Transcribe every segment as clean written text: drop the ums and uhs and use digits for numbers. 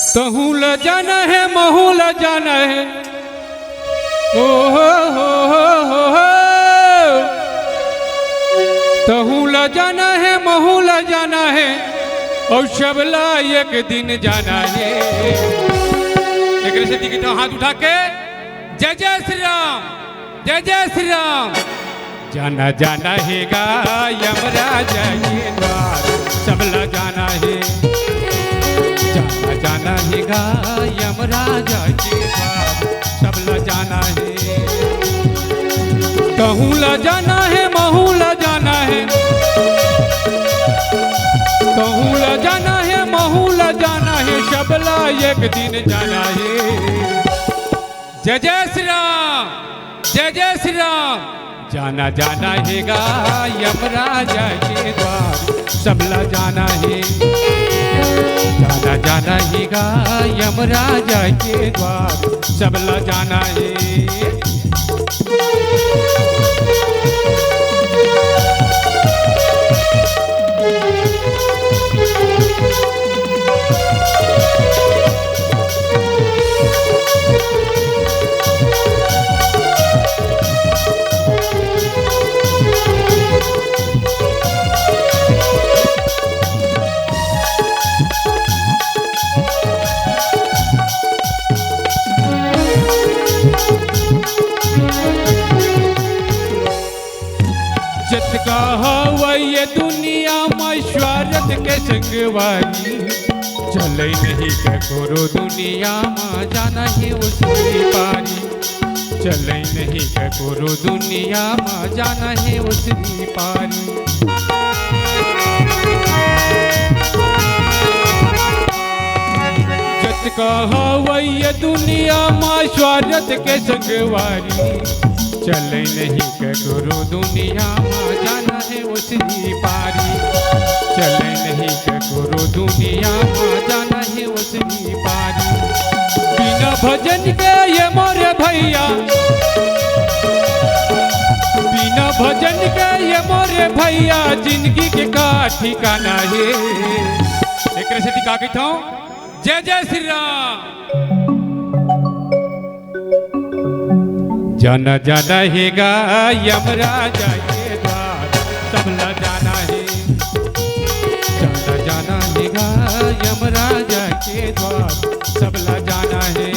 तहूँ ल जाना है महू ल जाना है। ओ हो तहूँ ल जाना है महू ल जाना है और शबला एक दिन जाना है। एक से दिखी तो हाथ उठा के जय जय श्री राम, जय जय श्री राम। जाना जाना है गा यमराजा के द्वार, सबला जाना है। जाना जाना है गा यमराजा के द्वार, सबला जाना है। कहूँ ला जाना है महू ला जाना है, कहूँ ला जाना है महू ला जाना है, सबला एक दिन जाना है। जय जय श्री राम, जय जय श्री राम। जाना जाना है गा यमराजा के द्वार, सबला जाना है। जाना जाना है गा यमराजा के द्वार, सबला जाना है। जत का हवा ये दुनिया में स्वार्थ के संगवारी, चले नहीं करो दुनिया में जाना है उसकी पारी। चले नहीं करो दुनिया में जाना है उसकी पारी। जत का हवा ये दुनिया में स्वार्थ के संगवारी, चले नहीं करो दुनिया में जाना है उसकी पारी। चले नहीं करो दुनिया में जाना है उसकी पारी। बिना भजन के ये मोरे भैया, बिना भजन के ये मोरे भैया, जिंदगी के का ठिकाना है। एक से टिका के था जय जय श्री राम। जाना जाना है गा यमराजा के द्वार, सबला जाना है। जाना जाना है गा यमराजा के द्वार, सबला जाना है।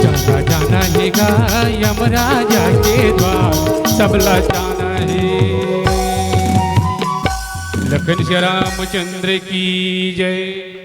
जाना जाना है गा यमराजा के द्वार, सबला जाना है। लखन श्री रामचंद्र की जय।